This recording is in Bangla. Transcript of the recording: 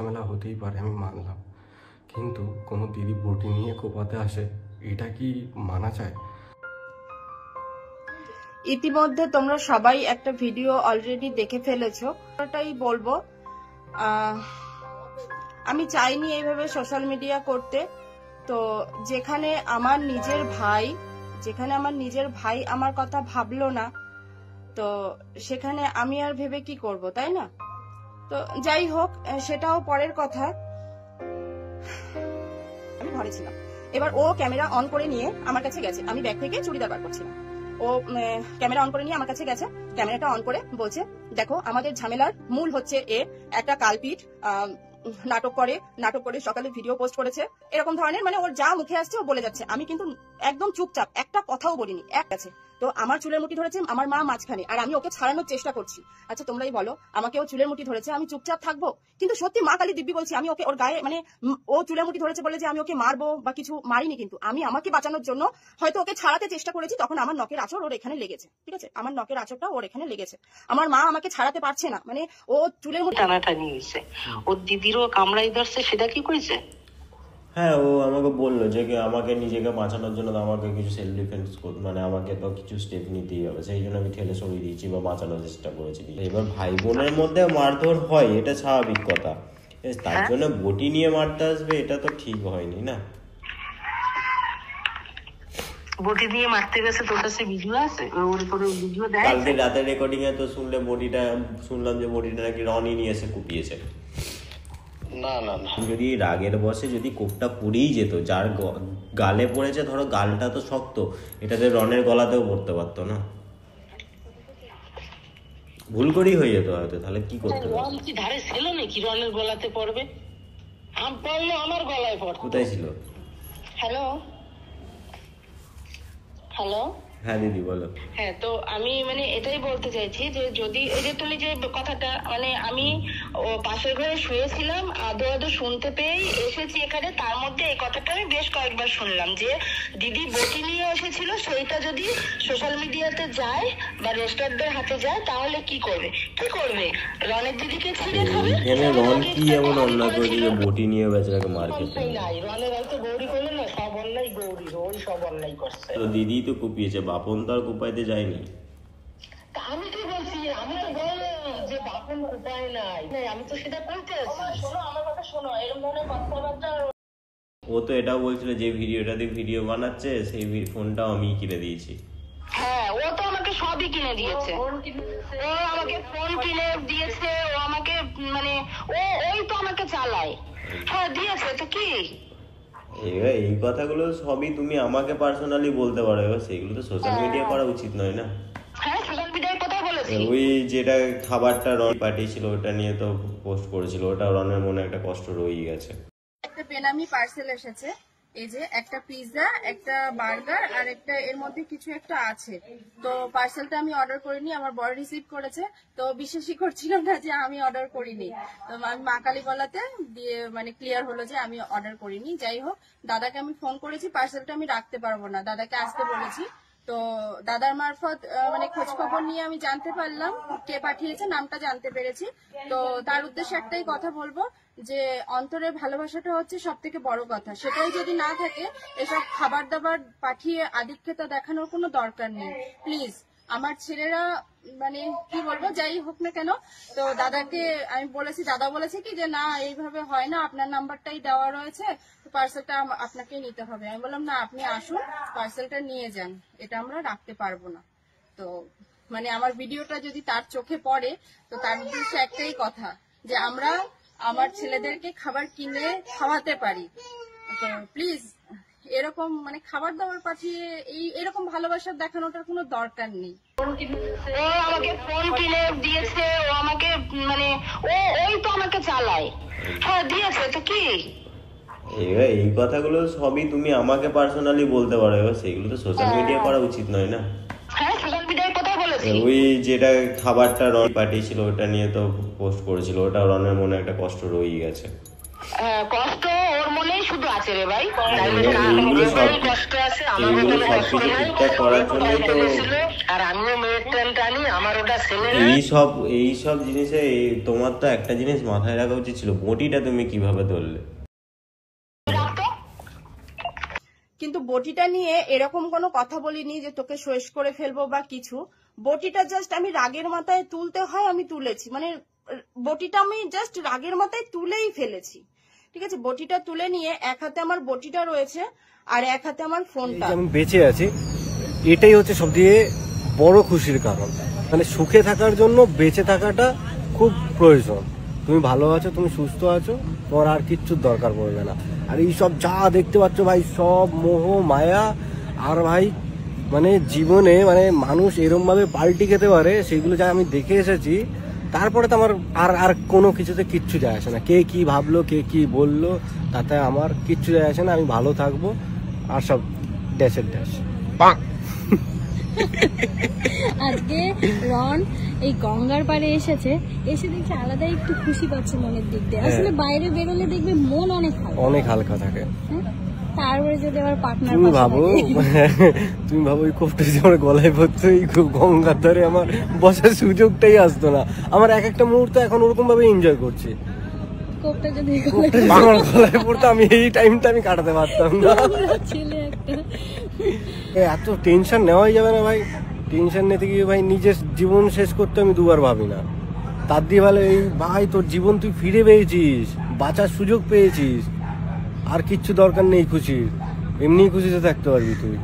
ঝামেলা হতেই পারে, আমি মানলাম, কিন্তু কোনো দিদি বটি নিয়ে কোপাতে আসে, এটা কি মানা যায়? ইতিমধ্যে তোমরা সবাই একটা ভিডিও অলরেডি দেখে ফেলেছো। ওটাই বলবো, আমি চাইনি এইভাবে সোশ্যাল মিডিয়া করতে। তো যেখানে আমার নিজের ভাই আমার কথা ভাবলো না, তো সেখানে আমি আর ভেবে কি করব, তাই না? তো যাই হোক, সেটাও পরের কথা। আমি ঘরে ছিলাম, এবার ও ক্যামেরা অন করে নিয়ে আমার কাছে গেছে, আমি ব্যাগ থেকে চুড়িদার বার করছিলাম। ও ক্যামেরা অন করে নিয়ে আমার কাছে গেছে, ক্যামেরাটা অন করে বলছে, দেখো আমাদের ঝামেলার মূল হচ্ছে একটা কালপিট, নাটক করে সকালে ভিডিও পোস্ট করেছে, এরকম ধরনের, মানে ওর যা মুখে আসছে ও বলে যাচ্ছে। আমি কিন্তু একদম চুপচাপ, একটা কথাও বলিনি। এক আছে তো আমার চুলের মুঠি ধরেছে আমার মা মাঝখানে, আর আমি ওকে ছাড়ানোর চেষ্টা করছি। আচ্ছা তোমরাই বলো, আমাকে ও চুলের মুঠি ধরেছে, আমি চুপচাপ থাকবো? কিন্তু সত্যি মা কালী দিব্যি বলছি, আমি ওকে ওর গায়ে, মানে ও চুলের মুঠি ধরেছে বলে যে আমি ওকে মারবো বা কিছু, মারিনি। কিন্তু আমি আমাকে বাঁচানোর জন্য হয়তো ওকে ছাড়াতে চেষ্টা করেছি, তখন আমার নখের আঁচড় ওর এখানে লেগেছে। ঠিক আছে, আমার নখের আঁচড়টা ওর এখানে লেগেছে। আমার মা আমাকে ছাড়াতে পারছে না, মানে ও চুলের মুঠি টানাটানি হয়েছে, ওর দিদিরও কামড়াই ধরছে, সেটা কি করেছে? হ্যাঁ, ও আমাকে বললো যে আমাকে নিজেকে বাঁচানোর জন্য আমাকে কিছু সেলফ ডিফেন্স মানে আমাকে তো কিছু স্টেপ নিতেই হবে, সেই জন্য আমি ঠেলে সরিয়ে দিয়েছি বা বাঁচানোর চেষ্টা করেছি। এবার ভাই বোনের মধ্যে মারধর হয়, এটা স্বাভাবিক কথা, তার জন্য বটি নিয়ে মারতে আসবে, এটা তো ঠিক হয়নি না। বটি দিয়ে মারতে গেছে, তোর কাছে ভিডিও আছে? ওর উপরে ভিডিও দেয়? কালকে রাতের রেকর্ডিং এ তো শুনলাম যে বটিটা নাকি রনি নিয়ে এসে কুপিয়েছে। না না না, যদি রাগের বসে যদি কোপটা পড়েই যেত, যার গালে পড়েছে, ধরো গালটা তো শক্ত, এটাতে রনের গলাতেও পড়তে পারতো না, ভুল করেই হয়ে যেত হয়তো, তাহলে কি করতে হবে? রন কি ধারে ছিল নাকি রনের গলাতে পড়বে? পড়লো আমার গলায় পড়তো। কোথায় ছিল? হ্যালো হ্যালো, হ্যাঁ দিদি বলো। হ্যাঁ, তো আমি মানে এটাই বলতে চাইছি যে যদি এই যে তুমি যে কথাটা, মানে আমি ও পাশের ঘরে শুয়েছিলাম, আদো আদো শুনতে পেয়েই এসেছি এখানে। তার মধ্যে এই কথাটা আমি বেশ কয়েকবার শুনলাম যে দিদি বটি নিয়ে এসেছিল, সেইটা যদি সোশ্যাল মিডিয়াতে যায় বা রোস্টারদের হাতে যায়, তাহলে কি করবে? রনের দিদিকে ছিঁড়ে খাবে? রন কি এমন অন্যায় করেছে যে বটি নিয়ে বেচারাকে মার খেতে? নাই, রনের হয়তো গৌরী করলো না, সব অন্যায় গৌরীর, ওই সব অন্যায় করছে। তো দিদি তো কুপিয়েছে, বাপন তো আর কুপাইতে যায়নি। আমি কি বলছি, আমি তো বললাম যে বাপন উপায় নাই, আমি তো সেটা বলতে আছি। শোনো আমার কথা, শোনো, এরকম ধরনের কথাবার্তা। ও তো এটাও বলছিল যে ভিডিও বানাচ্ছে, সেই ফোনটাও আমি কিনে দিয়েছি। হ্যাঁ, ও তো আমাকে সবই কিনে দিয়েছে, ও আমাকে ফোন কিনে দিয়েছে, ও আমাকে মানে ওই তো আমাকে চালায়। হ্যাঁ দিয়েছে, তো কি? এবার এই কথাগুলো সবই তুমি আমাকে পার্সোনালি বলতে পারো, এবার সেগুলো তো সোশ্যাল মিডিয়া করা উচিত নয় না। হ্যাঁ, সোশ্যাল মিডিয়ার কথা বলেছি। ওই যেটা খাবারটা রন পাঠিয়েছিল ওটা নিয়ে তো পোস্ট করেছিল, ওটা রনের মনে একটা কষ্ট রয়েই গেছে। একটা বেনামি পার্সেল এসেছে, এই যে একটা পিৎজা, একটা বার্গার, আর একটা এর মধ্যে কিছু একটা আছে। তো পার্সেলটা আমি অর্ডার করিনি, আমার বর রিসিভ করেছে। তো বিশ্বাসই করছিলাম না যে আমি অর্ডার করিনি। তো আমি মা কালী বলাতে দিয়ে মানে ক্লিয়ার হলো যে আমি অর্ডার করিনি। যাই হোক, দাদাকে আমি ফোন করেছি, পার্সেলটা আমি রাখতে পারবো না, দাদাকে আসতে বলেছি। তো দাদার মারফত মানে খোঁজ খবর নিয়ে আমি জানতে পারলাম কে পাঠিয়েছে, নামটা জানতে পেরেছি। তো তার উদ্দেশ্যে একটাই কথা বলবো যে অন্তরের ভালোবাসাটা হচ্ছে সব থেকে বড় কথা। সেটাই যদি না থাকে, এসব খাবার দাবার পাঠিয়ে আধিক্যতা দেখানোর কোনো দরকার নেই। প্লিজ, আমার ছেলেরা মানে কি বলবো, যাই হোক না কেন, তো দাদাকে আমি বলেছি, দাদা বলেছে কি যে না এইভাবে হয় না, আপনার নাম্বারটাই দেওয়া রয়েছে, পার্সেলটা আপনাকেই নিতে হবে। আমি বললাম না, আপনি আসুন, পার্সেলটা নিয়ে যান, এটা আমরা রাখতে পারবো না। তো মানে আমার ভিডিওটা যদি তার চোখে পড়ে, তো তার উদ্দেশ্যে একটাই কথা যে আমরা আমার ছেলেদেরকে খাবার কিনে খাওয়াতে পারি। তো প্লিজ এরকম মানে খাবার দাবার পাঠিয়ে এরকম ভালোবাসা দেখানোটার কোনো দরকার নেই। ও আমাকে ফোন কিনে দিয়েছে, ও আমাকে মানে ওই তো আমাকে চালায়। হ্যাঁ দিয়েছে, তো কি? এবার এই কথাগুলো সবই তুমি আমাকে পার্সোনালি বলতে পারো, এবার সেগুলো তো সোশ্যাল মিডিয়া করা উচিত নয় না। হ্যাঁ, সোশ্যাল মিডিয়ার কথা বলেছি। ওই যেটা খাবারটা রন পাঠিয়েছিল ওটা নিয়ে তো পোস্ট করেছিল, ওটা রনের মনে একটা কষ্ট রয়েই গেছে। কষ্ট ওর মনেই শুধু আছে রে ভাই। এইগুলো সব কষ্ট আছে, এইগুলো সবকিছু ঠিকঠাক করার জন্যই তো, আর আমিও মেয়ের টানটা আনি, আমার ওটা ছেলে। এইসব জিনিসে তোমার তো একটা জিনিস মাথায় রাখা উচিত ছিল, বটিটা তুমি কিভাবে ধরলে? কিন্তু বটিটা নিয়ে এরকম কোনো কথা বলিনি যে তোকে শেষ করে ফেলবো বা কিছু। বটিটা জাস্ট আমি রাগের মাথায় তুলতে হয় আমি তুলেছি, মানে বটিটা আমি জাস্ট রাগের মাথায় তুলেই ফেলেছি। ঠিক আছে, বটিটা তুলে নিয়ে এক হাতে আমার বটিটা রয়েছে আর এক হাতে আমার ফোনটা। আমি বেঁচে আছি, এটাই হচ্ছে সবথেকে বড় খুশির কারণ। মানে সুখে থাকার জন্য বেঁচে থাকাটা খুব প্রয়োজন। তুমি ভালো আছো, তুমি সুস্থ আছো, তোমার আর কিচ্ছুর দরকার পড়বে না। আর এইসব যা দেখতে পাচ্ছ ভাই, সব মোহ মায়া। আর ভাই মানে জীবনে মানে মানুষ এরম ভাবে পাল্টি খেতে পারে, সেগুলো যা আমি দেখে এসেছি। তারপরে তো আমার আর কোনো কিছুতে কিচ্ছু যায় আসে না, কে কি ভাবলো কে কি বললো তাতে আমার কিচ্ছু যায় আসে না। আমি ভালো থাকবো আর সব ড্যাশের ড্যাশ। আজকে রন এই গঙ্গার পাড়ে এসে দেখছে আলাদা একটু খুশি পাচ্ছে মনের দিক দিয়ে। আসলে বাইরে বেরোলে দেখবে মন অনেক হালকা থাকে। তারপরে যদি আবার পার্টনার তুমি ভাবো ওই কোপটা যে আমার গলায় পড়তো, এই গঙ্গার ধারে আমার বসার সুযোগটাই আসতো না। আমার এক একটা মুহূর্ত এখন ওরকম ভাবে এনজয় করছি। কোপটা যদি আমার গলায় পড়তো, আমি এই টাইমটা আমি কাটাতে পারতাম না। ছেলে একটা এত টেনশন নেওয়াই যাবে না ভাই। টেনশন নিতে গিয়ে ভাই নিজের জীবন শেষ করতে আমি দুবার ভাবি না। তার দিয়ে ভালো এই ভাই তোর জীবন তুই ফিরে পেয়েছিস, বাঁচার সুযোগ পেয়েছিস, আর কিচ্ছু দরকার নেই খুশির। এমনি খুশিতে থাকতে পারবি তুই।